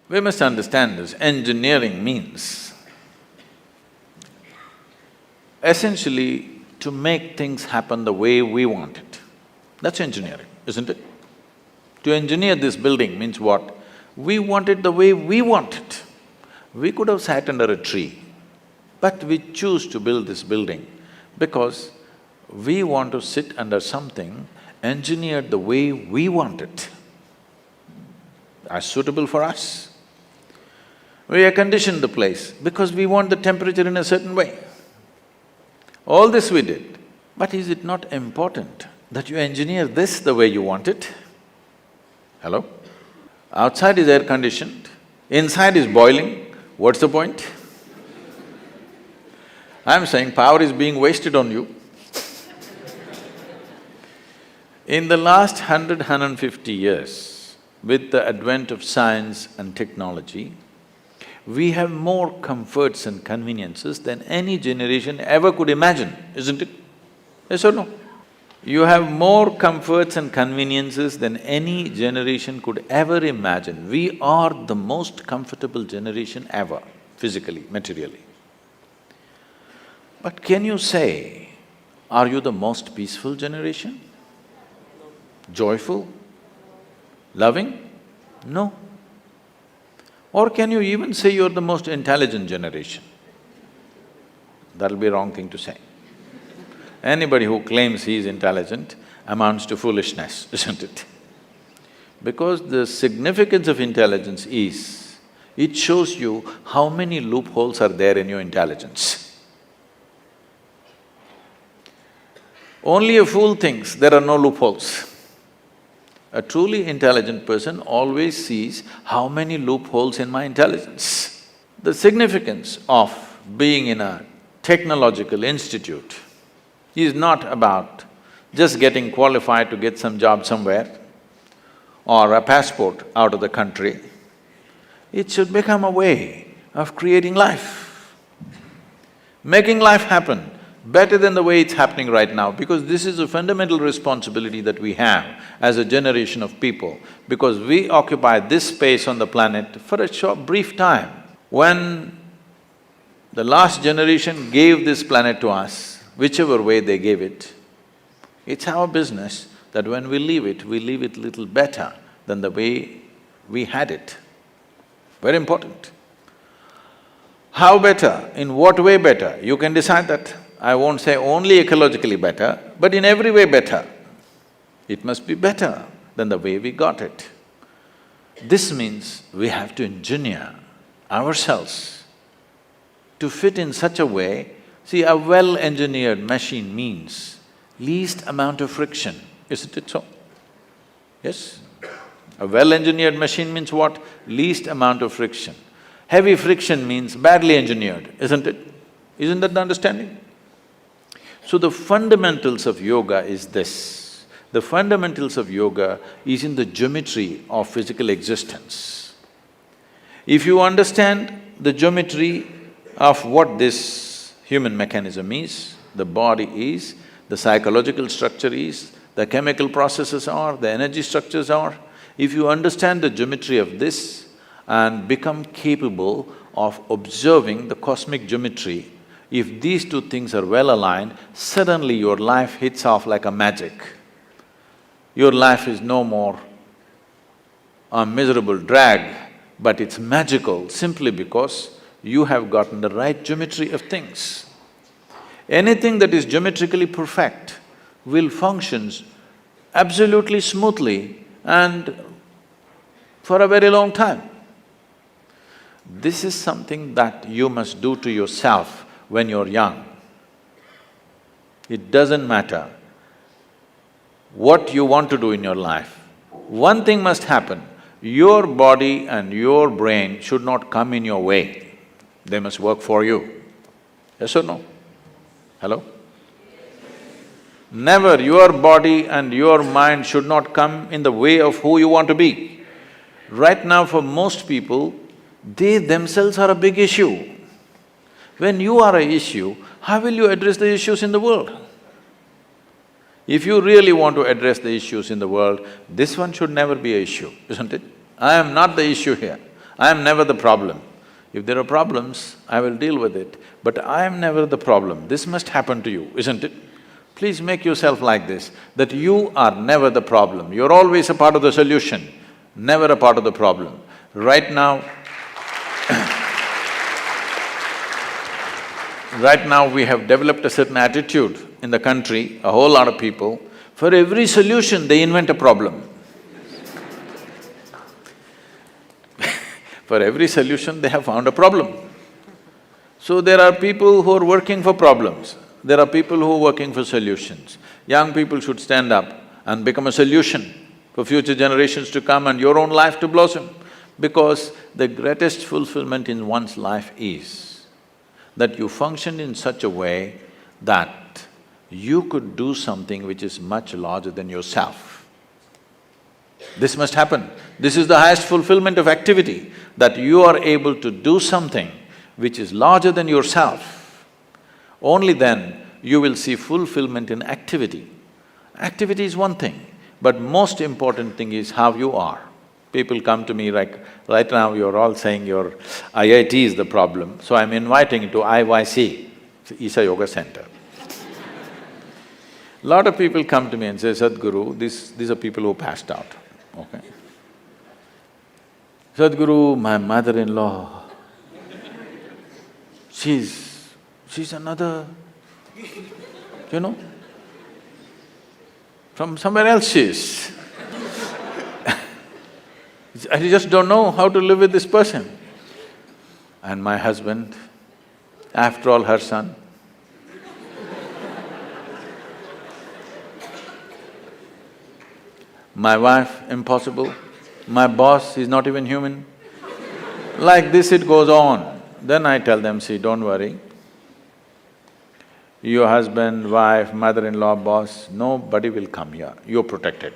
We must understand this, engineering means essentially to make things happen the way we want it. That's engineering, isn't it? To engineer this building means what? We want it the way we want it. We could have sat under a tree, but we choose to build this building because we want to sit under something engineered the way we want it, as suitable for us. We air conditioned the place because we want the temperature in a certain way. All this we did, but is it not important that you engineer this the way you want it? Hello? Outside is air conditioned, inside is boiling, what's the point? I'm saying power is being wasted on you. In the last 150 years, with the advent of science and technology, we have more comforts and conveniences than any generation ever could imagine, isn't it? Yes or no? You have more comforts and conveniences than any generation could ever imagine. We are the most comfortable generation ever, physically, materially. But can you say, are you the most peaceful generation? Joyful? Loving? No. Or can you even say you're the most intelligent generation? That'll be a wrong thing to say. Anybody who claims he is intelligent amounts to foolishness, isn't it? Because the significance of intelligence is, it shows you how many loopholes are there in your intelligence. Only a fool thinks there are no loopholes. A truly intelligent person always sees how many loopholes in my intelligence. The significance of being in a technological institute is not about just getting qualified to get some job somewhere or a passport out of the country. It should become a way of creating life, making life happen better than the way it's happening right now, because this is a fundamental responsibility that we have as a generation of people, because we occupy this space on the planet for a short, brief time. When the last generation gave this planet to us, whichever way they gave it, it's our business that when we leave it little better than the way we had it. Very important. How better? In what way better? You can decide that. I won't say only ecologically better, but in every way better. It must be better than the way we got it. This means we have to engineer ourselves to fit in such a way. See, a well-engineered machine means least amount of friction, isn't it so? Yes? A well-engineered machine means what? Least amount of friction. Heavy friction means badly engineered, isn't it? Isn't that the understanding? So the fundamentals of yoga is this. The fundamentals of yoga is in the geometry of physical existence. If you understand the geometry of what this human mechanism is, the body is, the psychological structure is, the chemical processes are, the energy structures are, if you understand the geometry of this and become capable of observing the cosmic geometry, if these two things are well aligned, suddenly your life hits off like a magic. Your life is no more a miserable drag, but it's magical simply because you have gotten the right geometry of things. Anything that is geometrically perfect will function absolutely smoothly and for a very long time. This is something that you must do to yourself when you're young. It doesn't matter what you want to do in your life. One thing must happen, your body and your brain should not come in your way. They must work for you. Yes or no? Hello? Never your body and your mind should not come in the way of who you want to be. Right now for most people, they themselves are a big issue. When you are an issue, how will you address the issues in the world? If you really want to address the issues in the world, this one should never be an issue, isn't it? I am not the issue here. I am never the problem. If there are problems, I will deal with it, but I am never the problem. This must happen to you, isn't it? Please make yourself like this, that you are never the problem. You're always a part of the solution, never a part of the problem. Right now, right now we have developed a certain attitude in the country, a whole lot of people, for every solution they invent a problem. For every solution they have found a problem. So there are people who are working for problems, there are people who are working for solutions. Young people should stand up and become a solution for future generations to come and your own life to blossom. Because the greatest fulfillment in one's life is that you function in such a way that you could do something which is much larger than yourself. This must happen. This is the highest fulfillment of activity, that you are able to do something which is larger than yourself. Only then you will see fulfillment in activity. Activity is one thing, but most important thing is how you are. People come to me like, right now you're all saying your IIT is the problem, so I'm inviting you to IYC, Isha Yoga Center. Lot of people come to me and say, Sadhguru, these are people who passed out, okay? Sadhguru, my mother-in-law, she's another, you know, from somewhere else she is. I just don't know how to live with this person. And my husband, after all, her son. My wife, impossible. My boss, he's not even human. Like this it goes on. Then I tell them, see, don't worry. Your husband, wife, mother-in-law, boss, nobody will come here, you're protected.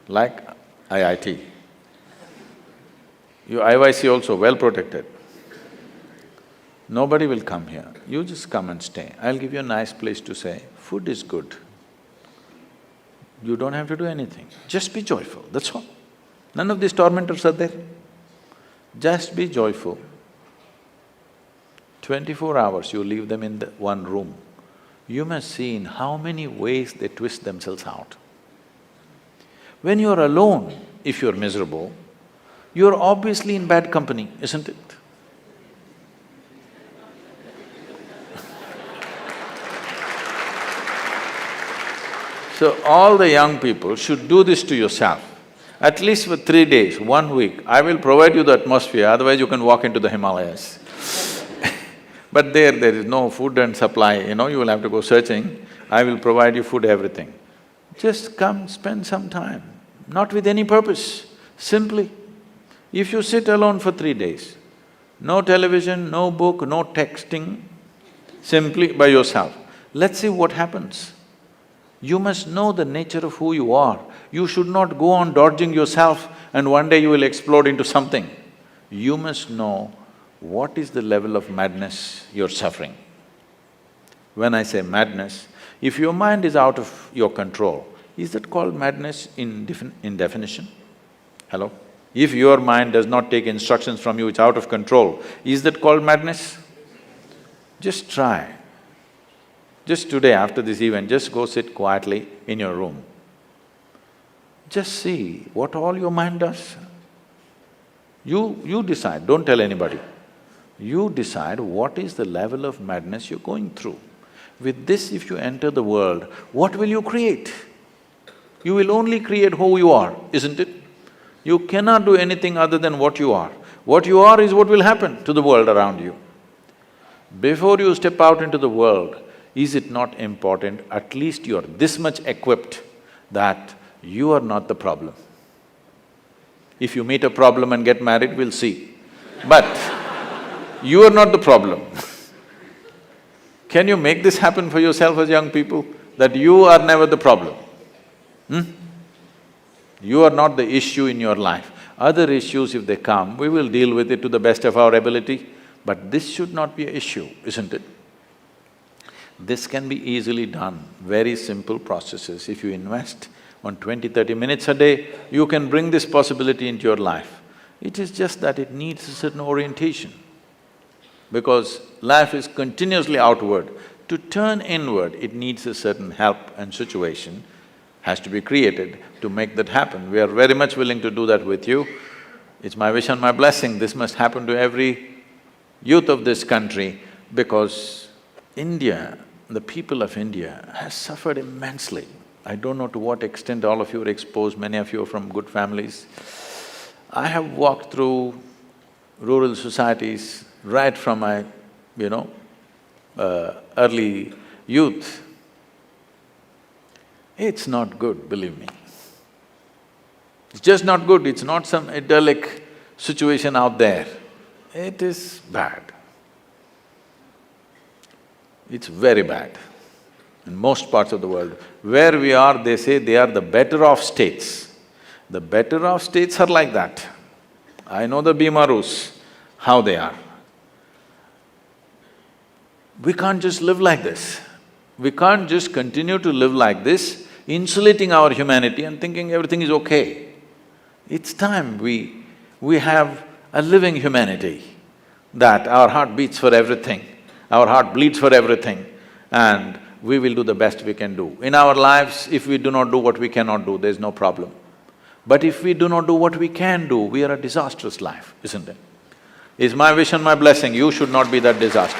Like IIT. Your IYC also well protected. Nobody will come here, you just come and stay. I'll give you a nice place to stay, food is good. You don't have to do anything, just be joyful, that's all. None of these tormentors are there. Just be joyful. 24 hours you leave them in the one room, you must see in how many ways they twist themselves out. When you're alone, if you're miserable, you're obviously in bad company, isn't it? So all the young people should do this to yourself. At least for 3 days, 1 week, I will provide you the atmosphere, otherwise you can walk into the Himalayas. But there is no food and supply, you know, you will have to go searching. I will provide you food, everything. Just come, spend some time, not with any purpose, simply. If you sit alone for 3 days, no television, no book, no texting, simply by yourself, let's see what happens. You must know the nature of who you are. You should not go on dodging yourself and one day you will explode into something. You must know what is the level of madness you're suffering. When I say madness, if your mind is out of your control, is that called madness in definition? Hello? If your mind does not take instructions from you, it's out of control, is that called madness? Just try. Just today after this event, just go sit quietly in your room. Just see what all your mind does. You decide, don't tell anybody. You decide what is the level of madness you're going through. With this, if you enter the world, what will you create? You will only create who you are, isn't it? You cannot do anything other than what you are. What you are is what will happen to the world around you. Before you step out into the world, is it not important, at least you're this much equipped that you are not the problem. If you meet a problem and get married, we'll see. But you are not the problem. Can you make this happen for yourself as young people, that you are never the problem? You are not the issue in your life. Other issues, if they come, we will deal with it to the best of our ability, but this should not be an issue, isn't it? This can be easily done, very simple processes. If you invest on 20, 30 minutes a day, you can bring this possibility into your life. It is just that it needs a certain orientation. Because life is continuously outward. To turn inward, it needs a certain help and situation has to be created to make that happen. We are very much willing to do that with you. It's my wish and my blessing, this must happen to every youth of this country because India, the people of India has suffered immensely. I don't know to what extent all of you are exposed, many of you are from good families. I have walked through rural societies right from my, early youth. It's not good, believe me. It's just not good, it's not some idyllic situation out there. It is bad. It's very bad in most parts of the world. Where we are, they say they are the better off states. The better off states are like that. I know the Bimarus, how they are. We can't just live like this. We can't just continue to live like this, insulating our humanity and thinking everything is okay. It's time we have a living humanity, that our heart beats for everything, our heart bleeds for everything, and we will do the best we can do. In our lives, if we do not do what we cannot do, there's no problem. But if we do not do what we can do, we are a disastrous life, isn't it? It's my wish and my blessing, you should not be that disaster.